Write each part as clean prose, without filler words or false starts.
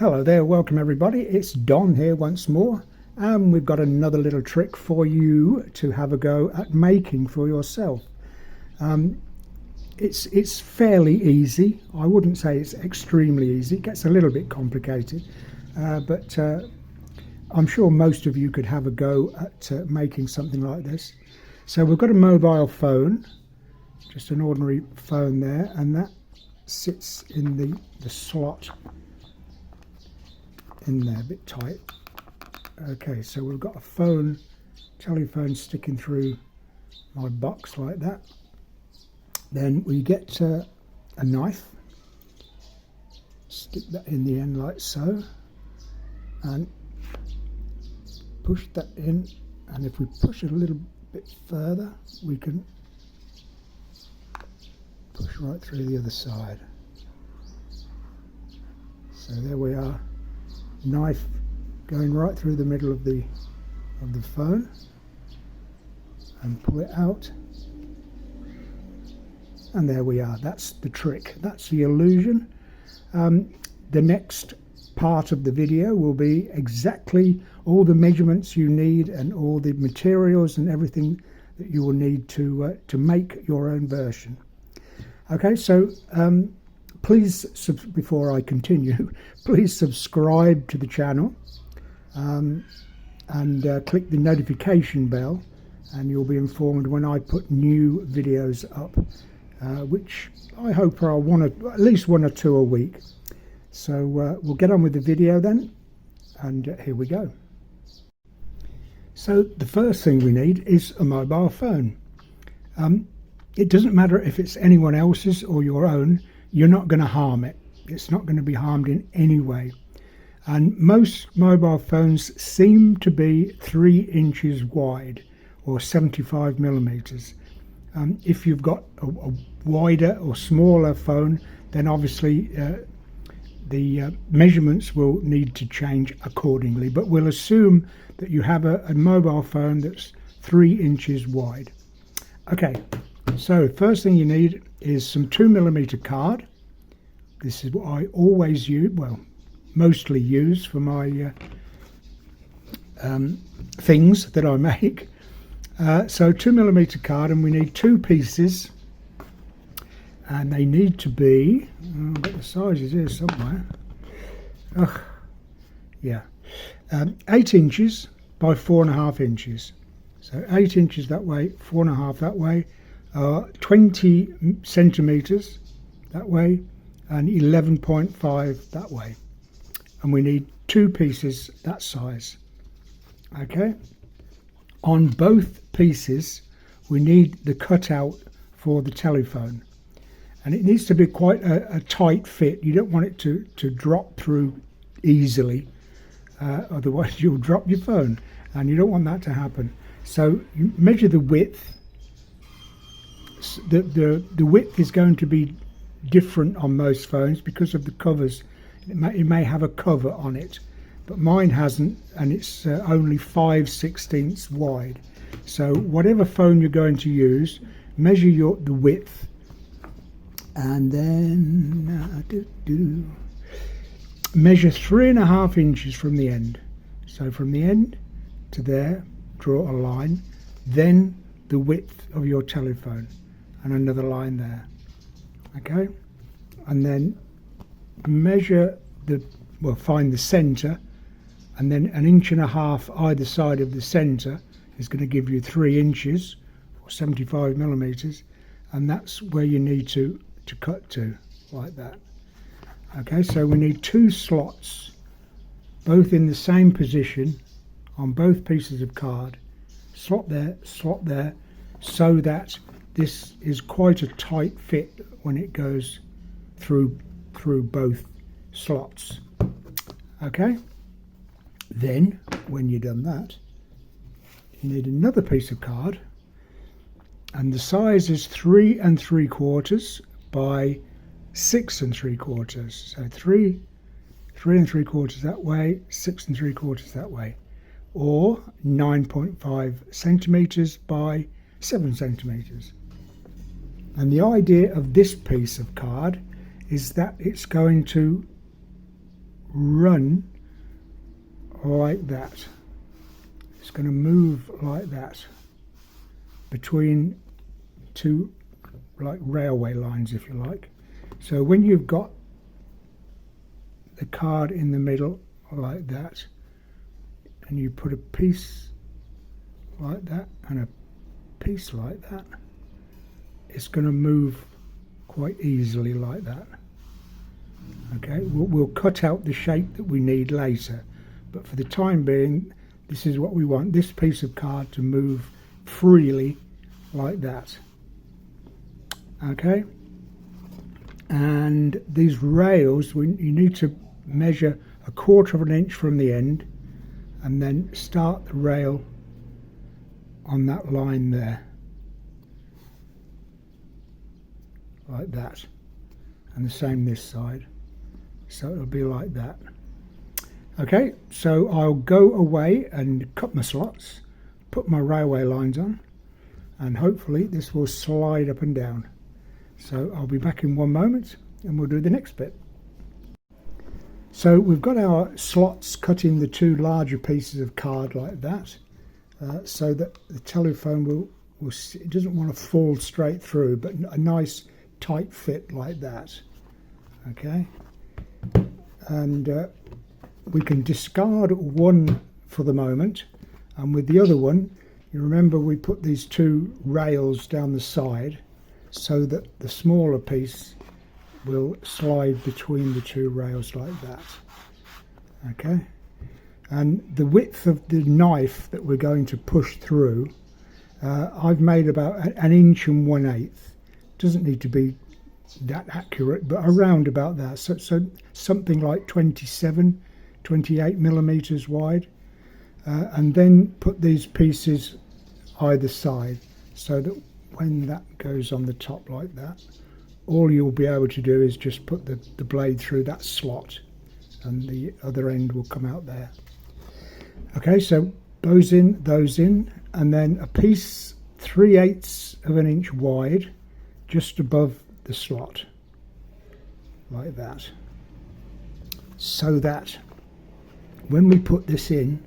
Hello there, welcome everybody. It's Don here once more, and we've got another little trick for you to have a go at making for yourself. It's fairly easy. I wouldn't say it's extremely easy. It gets a little bit complicated, but I'm sure most of you could have a go at making something like this. So we've got a mobile phone, just an ordinary phone there, and that sits in the slot in there, a bit tight. Okay, so we've got a telephone sticking through my box like that. Then we get a knife, stick that in the end like so, and push that in, and if we push it a little bit further we can push right through the other side. So there we are, knife going right through the middle of the phone, and pull it out, and there we are. That's the trick, that's the illusion. The next part of the video will be exactly all the measurements you need and all the materials and everything that you will need to make your own version. Okay, so please, before I continue, please subscribe to the channel and click the notification bell, and you'll be informed when I put new videos up, which I hope are at least one or two a week. So we'll get on with the video then, and here we go. So the first thing we need is a mobile phone. It doesn't matter if it's anyone else's or your own, you're not going to harm it. It's not going to be harmed in any way. And most mobile phones seem to be 3 inches wide, or 75 millimeters. If you've got a wider or smaller phone, then obviously the measurements will need to change accordingly, but we'll assume that you have a mobile phone that's 3 inches wide. Okay, so first thing you need is some 2mm card. This is what I always use, well, mostly use for my things that I make. So 2mm card, and we need 2 pieces, and they need to be, I've got the sizes here somewhere. Yeah, 8 inches by 4.5 inches. So 8 inches that way, 4.5 that way, 20 centimeters that way, and 11.5 that way. And we need 2 pieces that size. Okay. On both pieces we need the cutout for the telephone, and it needs to be quite a tight fit. You don't want it to drop through easily, otherwise you'll drop your phone, and you don't want that to happen. So you measure the width. The width is going to be different on most phones because of the covers. It may have a cover on it, but mine hasn't, and it's only 5/16 wide. So whatever phone you're going to use, measure the width, and then measure 3.5 inches from the end. So from the end to there, draw a line, then the width of your telephone, and another line there. Okay, and then measure find the center, and then 1.5 inches either side of the center is going to give you 3 inches or 75 millimeters, and that's where you need to cut to, like that. Okay, so we need 2 slots, both in the same position on both pieces of card. Slot there, so that this is quite a tight fit when it goes through both slots. Okay, then when you've done that, you need another piece of card, and the size is 3 3/4 by 6 3/4. So 3 3/4 that way, 6 3/4 that way, or 9.5 centimeters by 7 centimeters. And the idea of this piece of card is that it's going to run like that. It's going to move like that between two, like railway lines, if you like. So when you've got the card in the middle like that, and you put a piece like that and a piece like that, it's going to move quite easily like that. Okay, we'll cut out the shape that we need later, but for the time being, this is what we want, this piece of card to move freely like that. Okay, and these rails, you need to measure 1/4 of an inch from the end and then start the rail on that line there like that, and the same this side, so it'll be like that. Okay, so I'll go away and cut my slots, put my railway lines on, and hopefully this will slide up and down. So I'll be back in one moment and we'll do the next bit. So we've got our slots cut in the two larger pieces of card like that, so that the telephone will it doesn't want to fall straight through, but a nice tight fit like that. Okay, and we can discard one for the moment, and with the other one, you remember we put these two rails down the side so that the smaller piece will slide between the two rails like that. Okay, and the width of the knife that we're going to push through, I've made about 1 inch and 1/8. Doesn't need to be that accurate, but around about that, so something like 28 millimeters wide, and then put these pieces either side so that when that goes on the top like that, all you'll be able to do is just put the blade through that slot and the other end will come out there. Okay, so those in, and then a piece 3/8 of an inch wide just above the slot like that, so that when we put this in,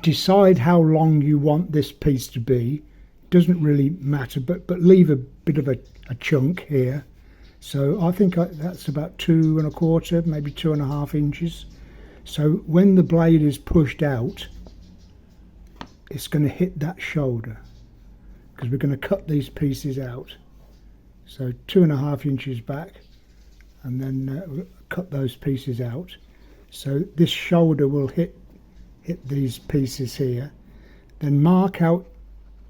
decide how long you want this piece to be. Doesn't really matter, but leave a bit of a chunk here. So I think that's about 2 1/4, maybe 2.5 inches. So when the blade is pushed out, it's going to hit that shoulder, because we're going to cut these pieces out. So 2.5 inches back, and then cut those pieces out. So this shoulder will hit these pieces here. Then mark out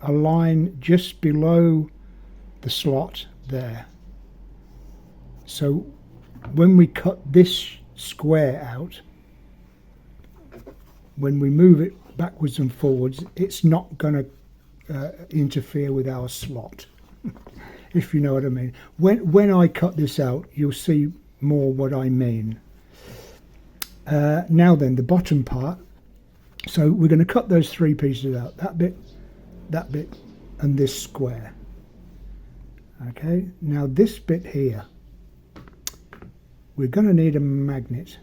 a line just below the slot there. So when we cut this square out, when we move it backwards and forwards, it's not going to interfere with our slot, if you know what I mean. When I cut this out, you'll see more what I mean. Now then, the bottom part. So we're going to cut those 3 pieces out, that bit, and this square. Okay, now this bit here, we're going to need a magnet.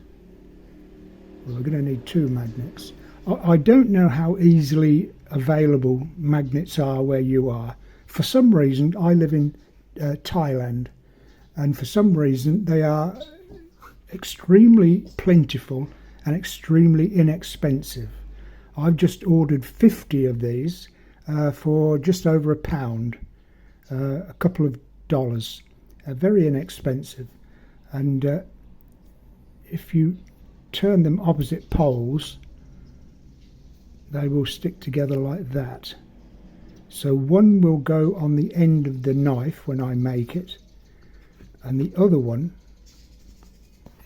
Well, we're going to need 2 magnets. I don't know how easily available magnets are where you are. For some reason, I live in Thailand, and for some reason they are extremely plentiful and extremely inexpensive. I've just ordered 50 of these for just over £1, a couple of dollars, very inexpensive. And if you turn them opposite poles, they will stick together like that. So one will go on the end of the knife when I make it, and the other one,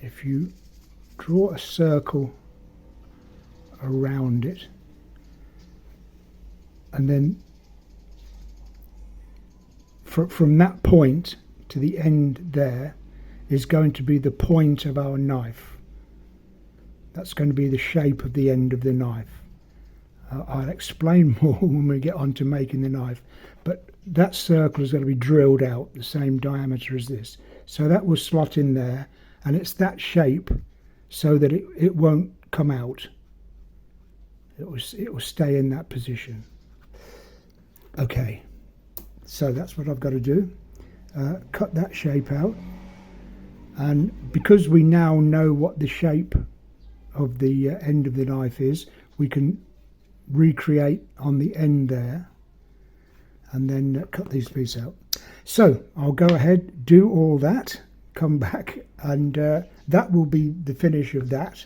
if you draw a circle around it, and then from that point to the end there is going to be the point of our knife. That's going to be the shape of the end of the knife. I'll explain more when we get on to making the knife, but that circle is going to be drilled out the same diameter as this, so that will slot in there, and it's that shape so that it won't come out. It will stay in that position. Okay, so that's what I've got to do. Cut that shape out, and because we now know what the shape of the end of the knife is, we can recreate on the end there, and then cut these pieces out. So I'll go ahead, do all that, come back, and that will be the finish of that.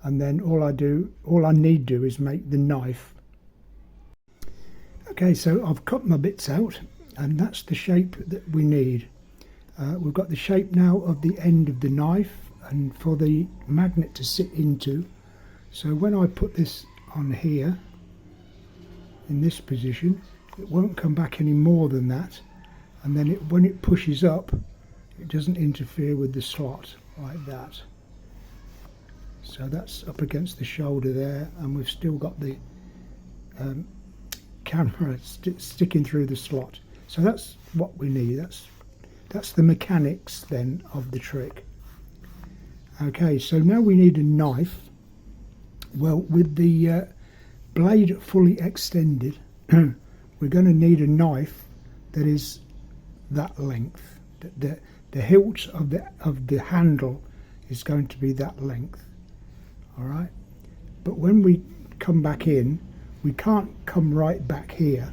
And then all I need to do is make the knife. Okay, so I've cut my bits out, and that's the shape that we need. We've got the shape now of the end of the knife and for the magnet to sit into. So when I put this on here in this position, it won't come back any more than that, and then when it pushes up, it doesn't interfere with the slot like that. So that's up against the shoulder there, and we've still got the camera sticking through the slot. So that's what we need. That's the mechanics then of the trick. Okay, so now we need a knife. Well, with the blade fully extended, we're going to need a knife that is that length. The hilt of the handle is going to be that length. All right, but when we come back in, we can't come right back here.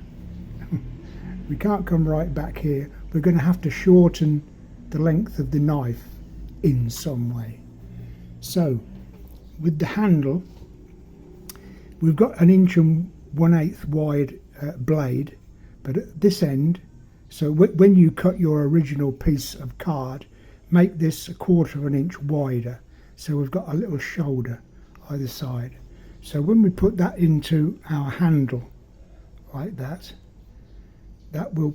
We can't come right back here. We're going to have to shorten the length of the knife in some way. So with the handle, we've got 1 1/8" wide blade, but at this end, so when you cut your original piece of card, make this 1/4 inch wider, so we've got a little shoulder either side. So when we put that into our handle like that, that will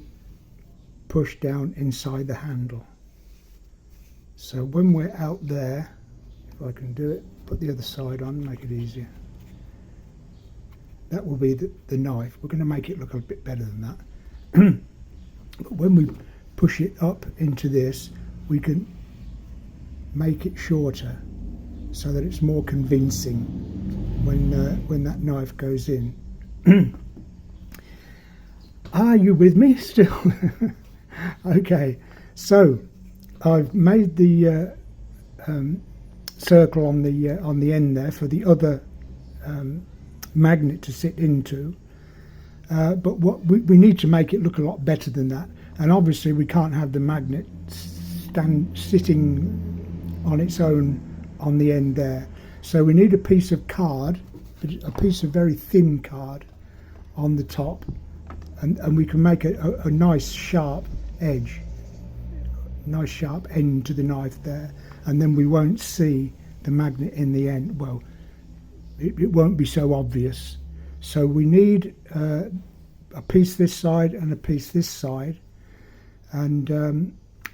push down inside the handle. So when we're out there, if I can do it, put the other side on, make it easier. That will be the knife. We're going to make it look a bit better than that. But when we push it up into this, we can make it shorter so that it's more convincing when that knife goes in. Are you with me still? Okay, so I've made the circle on the end there for the other magnet to sit into, but what we need to make it look a lot better than that, and obviously we can't have the magnet sitting on its own on the end there. So we need a piece of card, a piece of very thin card on the top, and we can make a nice sharp edge, nice sharp end to the knife there, and then we won't see the magnet in the end. Well, it won't be so obvious. So we need a piece this side and a piece this side, and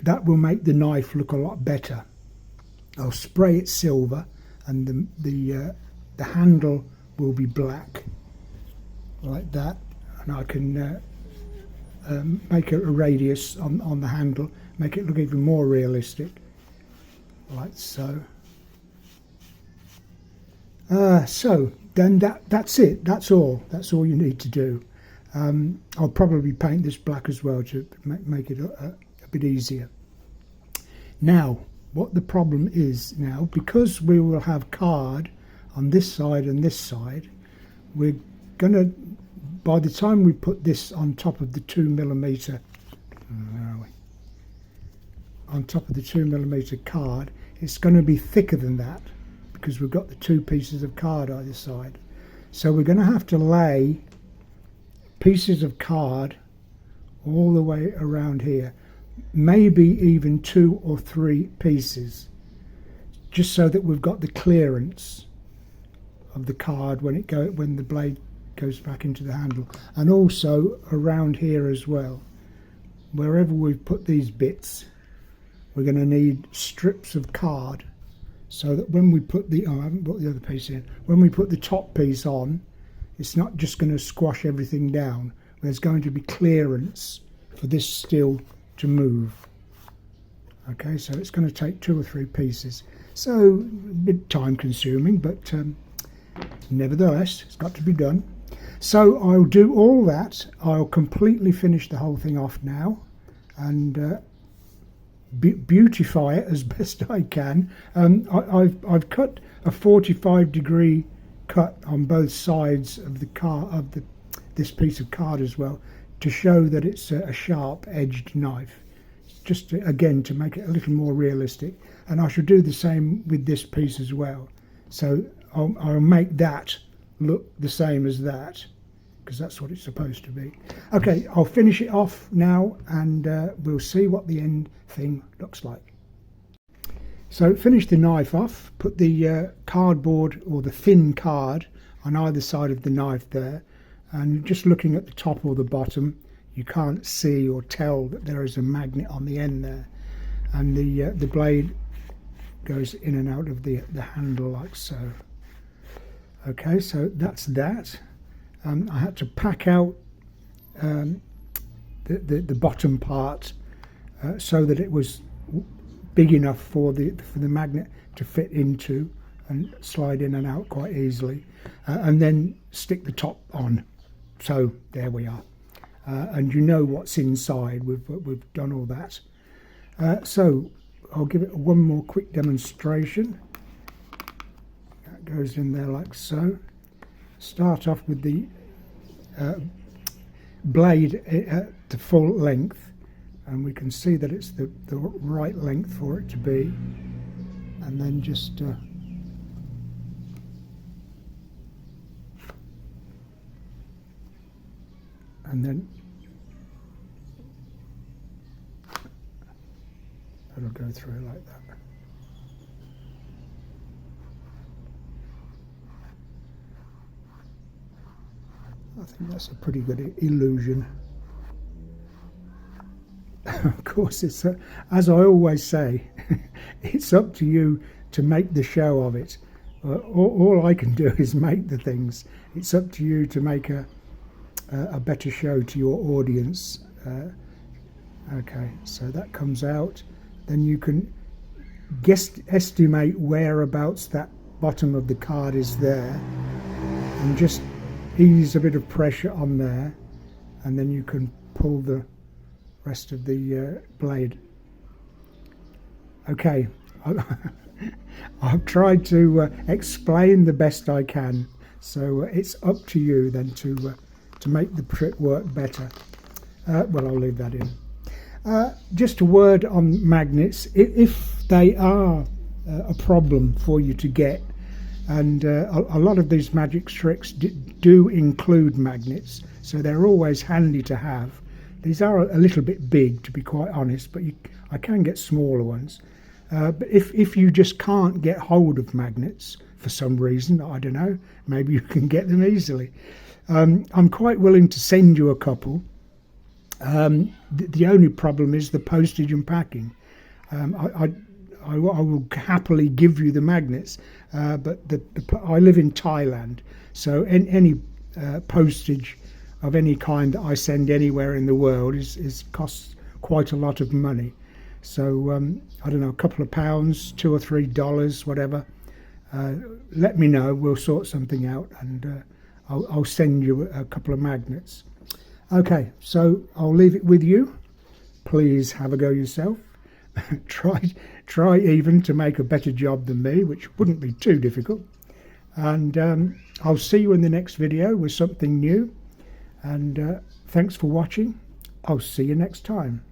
that will make the knife look a lot better. I'll spray it silver, and the handle will be black like that, and I can make a radius on the handle, make it look even more realistic, like so. So then that's it. That's all you need to do. I'll probably paint this black as well to make it a bit easier. Now, what the problem is now, because we will have card on this side and this side, we're gonna, by the time we put this on top of the 2mm, where are we? On top of the 2mm card, it's going to be thicker than that because we've got the two pieces of card either side. So we're going to have to lay pieces of card all the way around here, maybe even 2 or 3 pieces, just so that we've got the clearance of the card when the blade goes back into the handle, and also around here as well. Wherever we've put these bits, we're going to need strips of card, so that when we put I haven't put the other piece in, when we put the top piece on, it's not just going to squash everything down. There's going to be clearance for this still to move. Okay, so it's going to take 2 or 3 pieces. So a bit time consuming, but nevertheless, it's got to be done. So I'll do all that. I'll completely finish the whole thing off now and beautify it as best I can. I've cut a 45-degree cut on both sides of the this piece of card as well, to show that it's a sharp-edged knife, just to, again, to make it a little more realistic. And I shall do the same with this piece as well. So I'll make that look the same as that, because that's what it's supposed to be. Okay, I'll finish it off now, and we'll see what the end thing looks like. So finish the knife off, put the cardboard or the thin card on either side of the knife there, and just looking at the top or the bottom, you can't see or tell that there is a magnet on the end there, and the blade goes in and out of the handle like so. Okay, so that's that. I had to pack out the bottom part so that it was big enough for the magnet to fit into and slide in and out quite easily, and then stick the top on. So there we are, and you know what's inside. We've done all that. So I'll give it one more quick demonstration. That goes in there like so. Start off with the blade to full length, and we can see that it's the right length for it to be, and then just and then it'll go through like that. I think that's a pretty good illusion. Of course, it's as I always say, it's up to you to make the show of it. All I can do is make the things. It's up to you to make a better show to your audience. Okay, so that comes out. Then you can estimate whereabouts that bottom of the card is there, and just ease a bit of pressure on there, and then you can pull the rest of the blade. Okay, I've tried to explain the best I can, so it's up to you then to make the trick work better. Well, I'll leave that in. Just a word on magnets. If they are a problem for you to get, and a lot of these magic tricks do include magnets, so they're always handy to have. These are a little bit big, to be quite honest, but I can get smaller ones. But if you just can't get hold of magnets for some reason, I don't know, maybe you can get them easily. I'm quite willing to send you a couple. The only problem is the postage and packing. I will happily give you the magnets, but I live in Thailand, so any postage of any kind that I send anywhere in the world costs quite a lot of money. So I don't know, a couple of pounds, $2 or $3, whatever. Let me know. We'll sort something out, and I'll send you a couple of magnets. Okay, so I'll leave it with you. Please have a go yourself. Try even to make a better job than me, which wouldn't be too difficult. And I'll see you in the next video with something new. And thanks for watching. I'll see you next time.